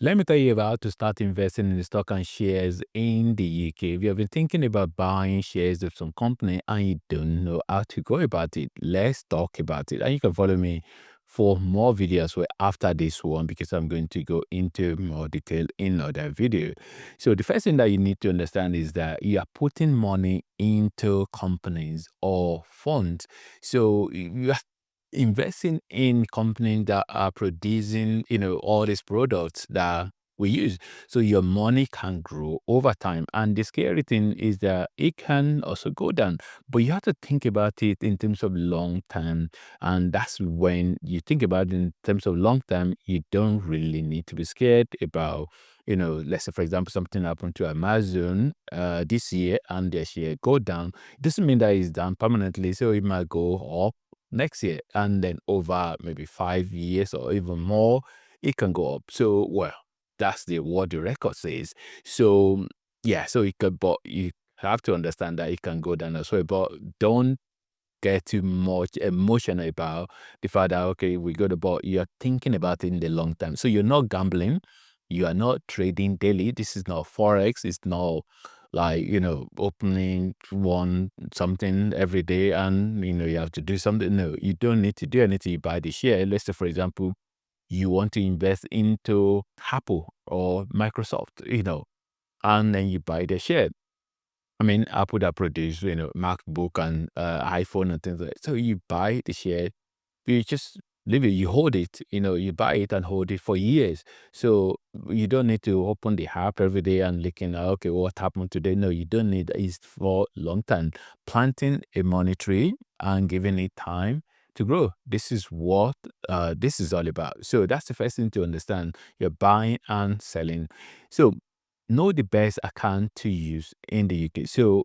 Let me tell you about how to start investing in the stock and shares in the UK. If you have been thinking about buying shares of some company and you don't know how to go about it, let's talk about it. And you can follow me for more videos where after this one because I'm going to go into more detail in other video. So the first thing that you need to understand is that you are putting money into companies or funds. So you are investing in companies that are producing, all these products that we use. So your money can grow over time. And the scary thing is that it can also go down. But you have to think about it in terms of long term. And that's when you think about it in terms of long term, you don't really need to be scared about, let's say, for example, something happened to Amazon this year and their share go down. It doesn't mean that it's down permanently. So it might go up next year, and then over maybe 5 years or even more, it can go up. So, well, that's the what the record says. So, yeah, so it could, but you have to understand that it can go down as well. But don't get too much emotional about the fact that okay, we got about you're thinking about it in the long term. So you're not gambling, you are not trading daily. This is not forex. It's not like opening one something every day and you have to do something. No, you don't need to do anything. You buy the share. Let's say for example, you want to invest into Apple or Microsoft, and then you buy the share. I mean, Apple that produce, MacBook and iPhone and things like that. So you buy the share, you just leave it, you hold it, you buy it and hold it for years. So you don't need to open the app every day and looking at, okay, what happened today? No, you don't need that. It's for long term. Planting a money tree and giving it time to grow. This is what this is all about. So that's the first thing to understand. You're buying and selling. So know the best account to use in the UK. So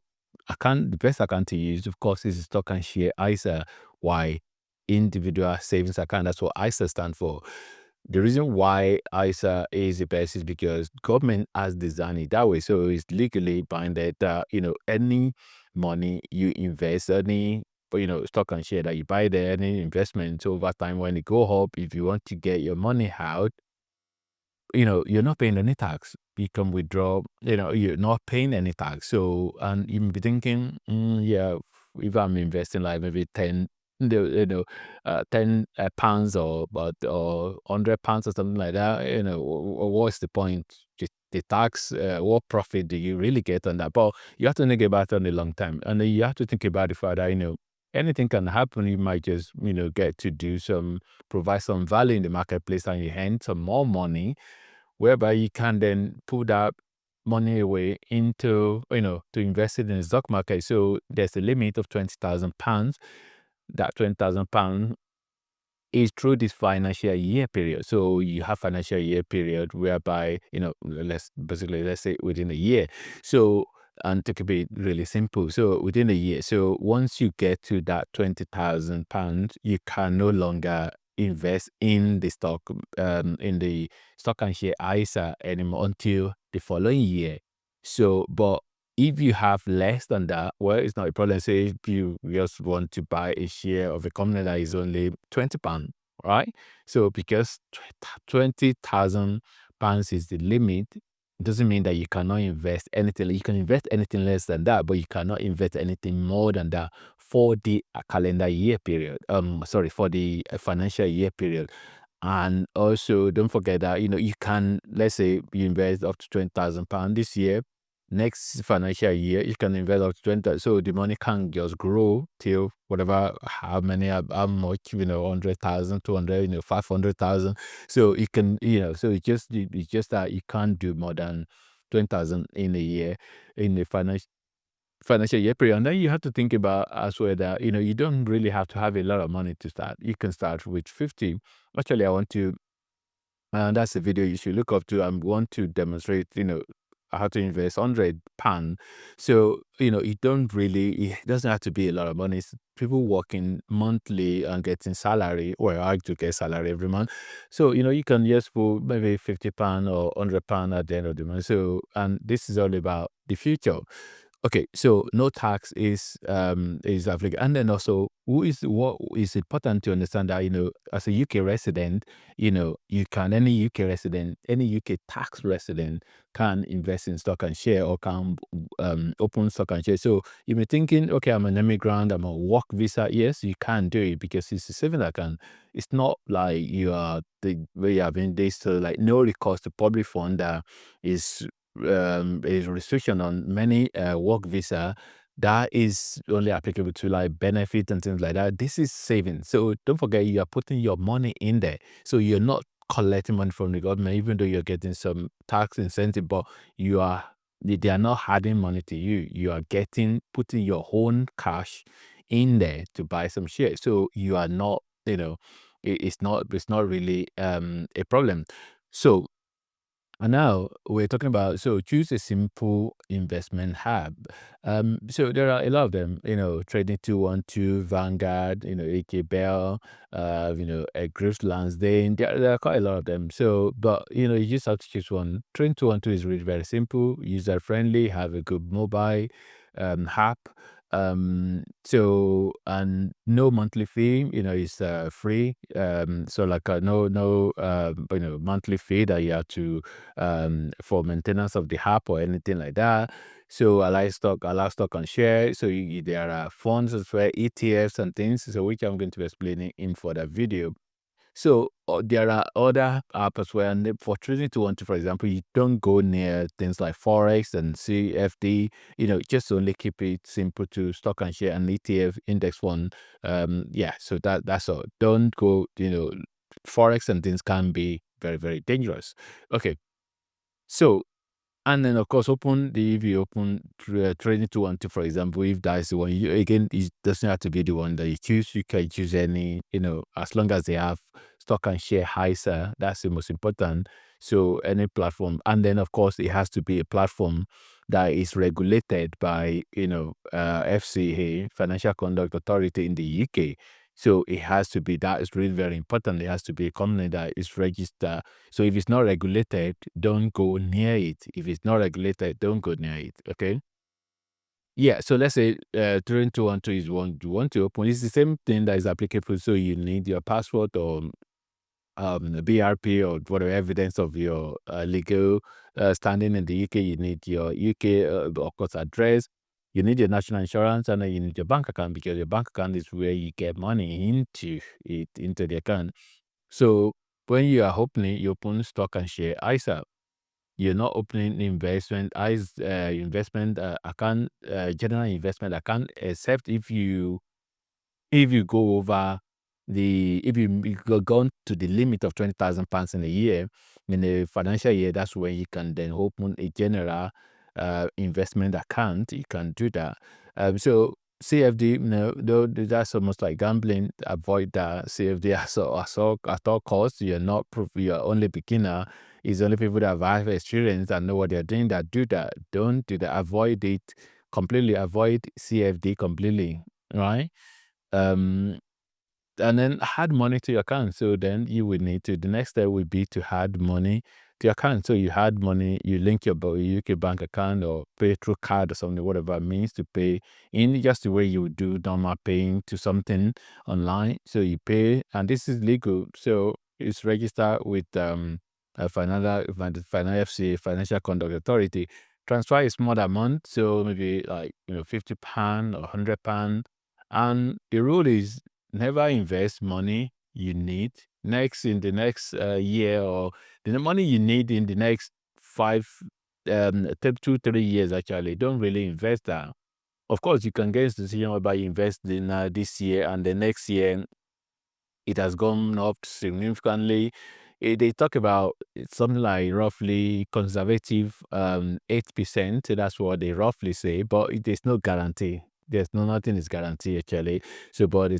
the best account to use, of course, is stock and share ISA. Why? Individual savings account. That's what ISA stands for. The reason why ISA is the best is because government has designed it that way. So it's legally binded that, any money you invest, any, stock and share that you buy there, any investment over time when it go up, if you want to get your money out, you're not paying any tax. You can withdraw, you're not paying any tax. So, and you may be thinking, yeah, if I'm investing like maybe 10, 10 pounds or but or £100 or something like that, what's the point? The tax, what profit do you really get on that? But you have to think about it on the long time. And then you have to think about the fact that, anything can happen. You might just, get to provide some value in the marketplace and you earn some more money whereby you can then put that money away into, to invest it in the stock market. So there's a limit of £20,000. That £20,000 is through this financial year period. So you have financial year period whereby, let's say within a year. So, and to keep it really simple, so within a year. So once you get to that £20,000, you can no longer invest in the stock, in the stock and share ISA anymore until the following year. So, but if you have less than that, well, it's not a problem. Say if you just want to buy a share of a company that is only £20, right? So because £20,000 is the limit, it doesn't mean that you cannot invest anything. You can invest anything less than that, but you cannot invest anything more than that for the calendar year period. Sorry, for the financial year period. And also, don't forget that you can, let's say you invest up to £20,000 this year. Next financial year, you can invest up to 20. So the money can just grow till whatever, how much, 100,000, 200, 500,000. So it can, so it's just that you can't do more than 20,000 in a year in the financial year period. And then you have to think about as well that, you don't really have to have a lot of money to start. You can start with 50. Actually, I want to, and that's a video you should look up to. I want to demonstrate, how to invest £100. So, it doesn't have to be a lot of money. It's people working monthly and getting salary, or I to get salary every month. So, you can just put maybe £50 or £100 at the end of the month. So, and this is all about the future. Okay, so no tax is applicable, and then also what is important to understand that as a UK resident, you can any UK resident, any UK tax resident can invest in stock and share or can open stock and share. So you may thinking, okay, I'm an immigrant, I'm on work visa. Yes, you can do it because it's a saving account. It's not like you are the way you have been. There's like no recourse to public fund that is is restriction on many work visa that is only applicable to like benefit and things like that. This is saving. So don't forget you are putting your money in there. So you're not collecting money from the government, even though you're getting some tax incentive, but you are they are not adding money to you. You are putting your own cash in there to buy some shares. So you are not, it's not really a problem. So and now we're talking about so choose a simple investment hub. So there are a lot of them, Trading 212, Vanguard, AK Bell, Groups Lansdane. There are quite a lot of them. So, but you just have to choose one. Trading 212 is really very simple, user friendly, have a good mobile app. So and no monthly fee, it's free. So like no monthly fee that you have to for maintenance of the app or anything like that. So allow stock and share. So there are funds as well, ETFs and things. So which I'm going to be explaining in further video. So there are other apps as well. And for trading to want to, for example, you don't go near things like Forex and CFD. Just only keep it simple to stock and share and ETF index fund. Yeah. So that's all. Don't go. Forex and things can be very very dangerous. Okay. So and then, of course, if you open trading 212, for example, if that's the one, again, it doesn't have to be the one that you choose. You can choose any, as long as they have stock and share HISA, that's the most important. So, any platform. And then, of course, it has to be a platform that is regulated by, FCA, Financial Conduct Authority in the UK. So, it has to be that is really very important. It has to be a company that is registered. So if it's not regulated, don't go near it. If it's not regulated, don't go near it. Okay. Yeah. So let's say 3212 is one you want to open. It's the same thing that is applicable. So you need your passport or BRP or whatever evidence of your legal standing in the UK. You need your UK, of course, address. You need your national insurance and then you need your bank account because your bank account is where you get money into the account. So when you are opening, you open stock and share ISA. You're not opening investment account, general investment account, except if you go over if you go gone to the limit of £20,000 in a year, in a financial year, that's when you can then open a general investment account. You can do that. So CFD, no, though that's almost like gambling. Avoid that. CFD at all costs. You're only beginner. It's only people that have experience and know what they're doing that do that. Don't do that. Avoid it completely. Avoid CFD completely. Right? Um, and then add money to your account. So then you would need to, the next step would be to add money to your account. So you add money, you link your UK bank account or pay through card or something, whatever it means to pay in just the way you would do normal paying to something online. So you pay, and this is legal. So it's registered with Financial Conduct Authority. Transfer a small amount, so maybe like £50 or £100. And the rule is never invest money you need in the next year or the money you need in the next 2 3 years. Actually, don't really invest that. Of course, you can get a decision whereby you invest in this year and the next year it has gone up significantly. They talk about something like roughly conservative 8%. That's what they roughly say, but there's no guarantee. Nothing is guaranteed actually. So, but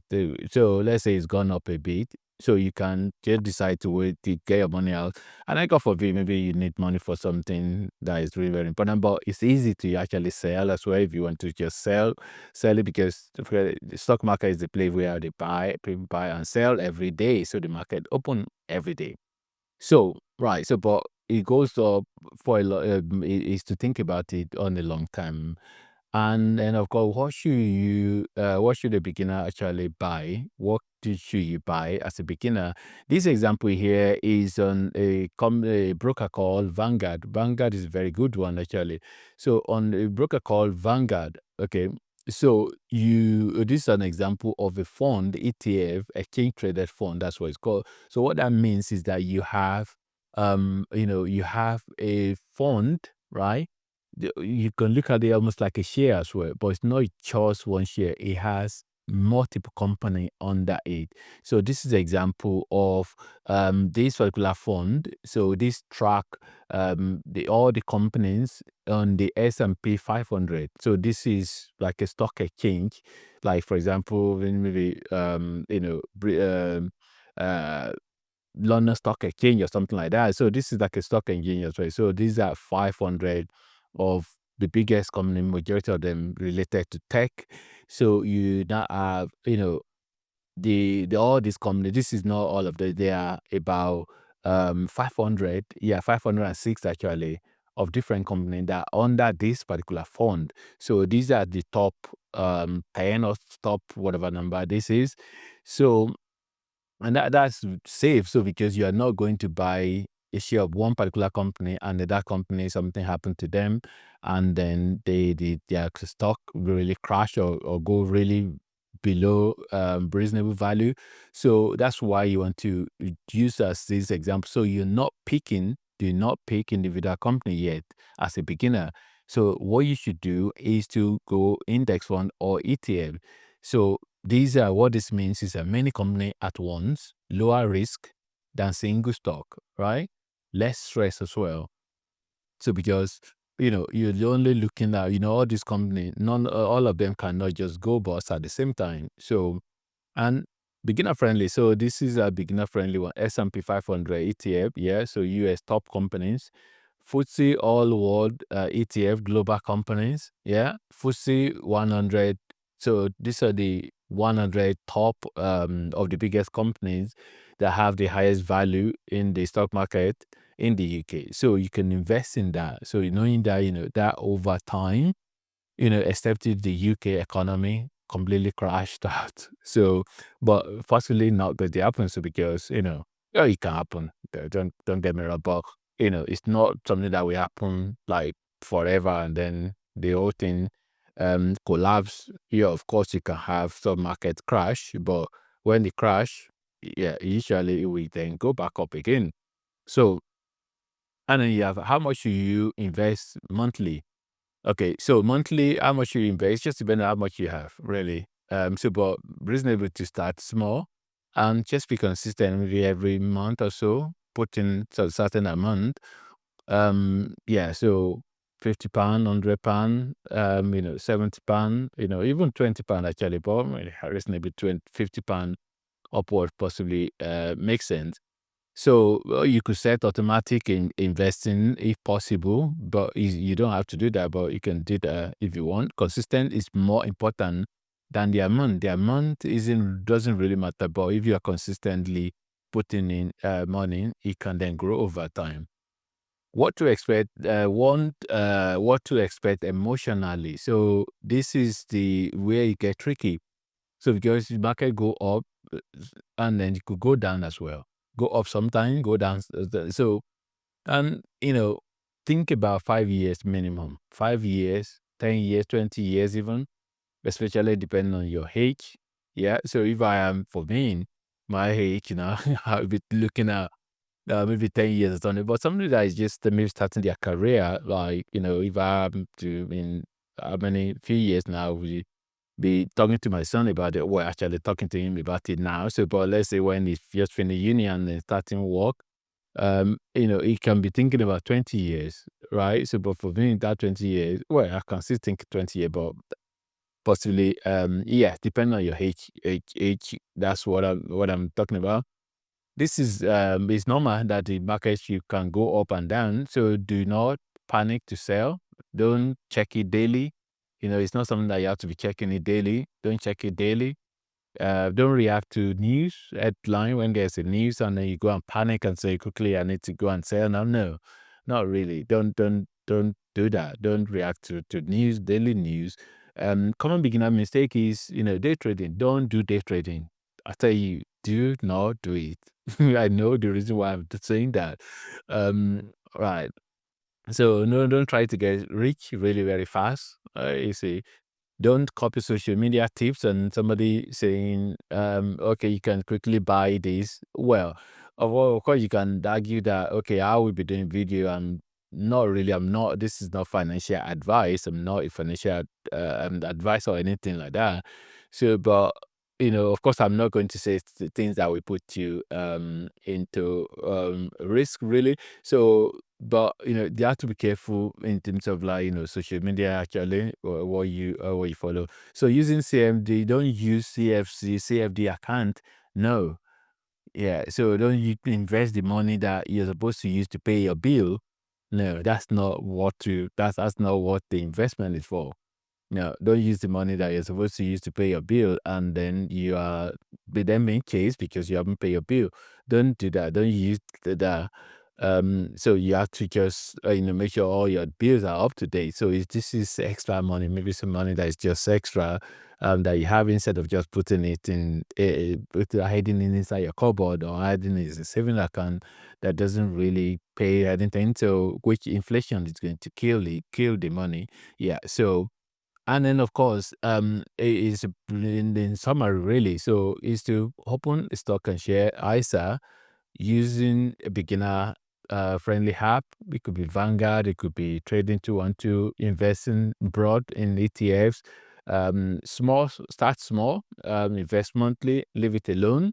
so let's say it's gone up a bit. So you can just decide to wait to get your money out. And I God forbid, maybe you need money for something that is really very important. But it's easy to actually sell as well if you want to just sell it because the stock market is the place where people buy and sell every day. So the market open every day. So right, so but it goes up for a lot. Is to think about it on a long time. And then, of course, what should a beginner actually buy? Should you buy as a beginner? This example here is on a broker called Vanguard. Vanguard is a very good one, actually. So on a broker called Vanguard, okay, so this is an example of a fund, ETF, exchange traded fund. That's what it's called. So what that means is that you have a fund, right? You can look at it almost like a share as well, but it's not just one share. It has multiple company under it. So this is an example of this particular fund. So this track all the companies on the S&P 500. So this is like a stock exchange. Like for example, when maybe uh, London Stock Exchange or something like that. So this is like a stock exchange as well. So these are 500 of the biggest company, majority of them related to tech. So you now have, the all these companies. This is not all of them. They are about 506 actually of different companies that are under this particular fund. So these are the top 10 or top whatever number this is. So and that's safe. So because you are not going to buy a share of one particular company and that company, something happened to them, and then their stock will really crash or go really below reasonable value. So that's why you want to use as this example. So do not pick individual company yet as a beginner. So what you should do is to go index fund or ETF. So what this means is that many company at once, lower risk than single stock, right? Less stress as well. So because you're only looking at all these companies, none all of them cannot just go bust at the same time. So and beginner friendly. So this is a beginner friendly one. S&P 500 ETF, yeah. So US top companies, FTSE All World ETF global companies, yeah. FTSE 100. So these are the 100 top of the biggest companies that have the highest value in the stock market in the UK. So you can invest in that. So knowing that that over time, except if the UK economy completely crashed out. So, but fortunately not going to happen. So because, it can happen. Don't get me wrong, but it's not something that will happen like forever and then the whole thing collapse. Yeah, of course you can have some market crash, but when they crash, yeah, usually it will then go back up again. So, and then you have how much do you invest monthly? Okay, so monthly, how much you invest just depends on how much you have, really. But reasonable to start small and just be consistent maybe every month or so, put in a certain amount. Yeah, so £50, £100, £70, even £20 actually, but reasonably £50 upward possibly makes sense. So you could set automatic investing if possible, but you don't have to do that. But you can do that if you want. Consistent is more important than the amount. The amount doesn't really matter. But if you are consistently putting in money, it can then grow over time. What to expect? What to expect emotionally? So this is the where it get tricky. So because the market go up, and then it could go down as well. Go up sometime, go down. So, and think about 5 years minimum. 5 years, 10 years, 20 years, even, especially depending on your age. Yeah. So if I am for me, my age, I'll be looking at maybe 10 years or something. But somebody that is just maybe starting their career, like if I am to in how many few years now, we be talking to my son about it. Well, actually talking to him about it now. So, but let's say when he's just finished uni and then starting work, he can be thinking about 20 years, right? So, but for me, that 20 years, well, I can still think 20 years, but possibly, yeah, depending on your age, that's what I'm talking about. This is it's normal that the market you can go up and down. So do not panic to sell. Don't check it daily. It's not something that you have to be checking it daily. Don't check it daily. Don't react to news headline when there's a news and then you go and panic and say quickly I need to go and sell. No, not really. Don't do that. Don't react to news, daily news. Common beginner mistake is, day trading. Don't do day trading. I tell you, do not do it. I know the reason why I'm saying that. Right. So no, don't try to get rich really very fast. You see, don't copy social media tips and somebody saying, okay, you can quickly buy this. Well, of course, you can argue that, okay, I will be doing video. I'm not, this is not financial advice. I'm not a financial advice or anything like that. So, but, of course, I'm not going to say things that will put you into risk, really. So, but you have to be careful in terms of, like, social media actually, or what you follow. So using CMD, don't use CFD account. No, yeah. So don't you invest the money that you're supposed to use to pay your bill. No, that's not what the investment is for. No, don't use the money that you're supposed to use to pay your bill, and then you are be then being chased because you haven't paid your bill. Don't do that. Don't use that. So you have to just make sure all your bills are up to date. So if this is extra money, maybe some money that is just extra, that you have, instead of just putting it in, hiding it inside your cupboard, or hiding it in a saving account that doesn't really pay anything. So which inflation is going to kill the money. Yeah. So, and then, of course, is in summary, really. So, is to open a stock and share ISA using a beginner friendly app. It could be Vanguard, it could be Trading 212, investing broad in ETFs. Start small, invest monthly, leave it alone.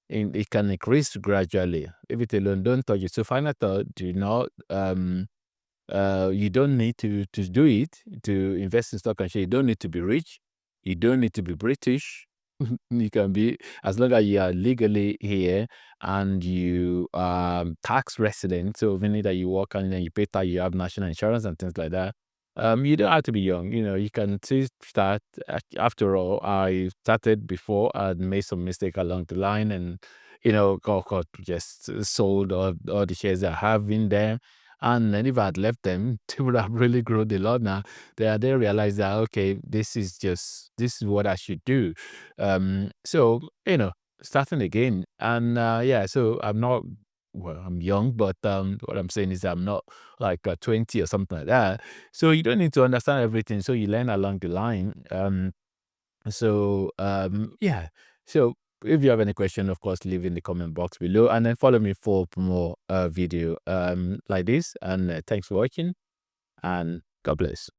It can increase gradually. Leave it alone. Don't touch it. So, final thought: do not you don't need to do it to invest in stock and share. You don't need to be rich. You don't need to be British. You can be, as long as you are legally here and you are tax resident. So meaning that you work and then you pay tax, you have national insurance and things like that. You don't have to be young. You can still start. After all, I started before and made some mistake along the line, and got just sold all the shares I have in there. And then if I had left them, they would have really grown a lot now. They realize that, okay, this is what I should do. So, starting again. And yeah, so I'm not, well, I'm young, but what I'm saying is I'm not like 20 or something like that. So you don't need to understand everything. So you learn along the line. Yeah. So if you have any question, of course, leave in the comment box below, and then follow me for more video like this. And thanks for watching, and God bless.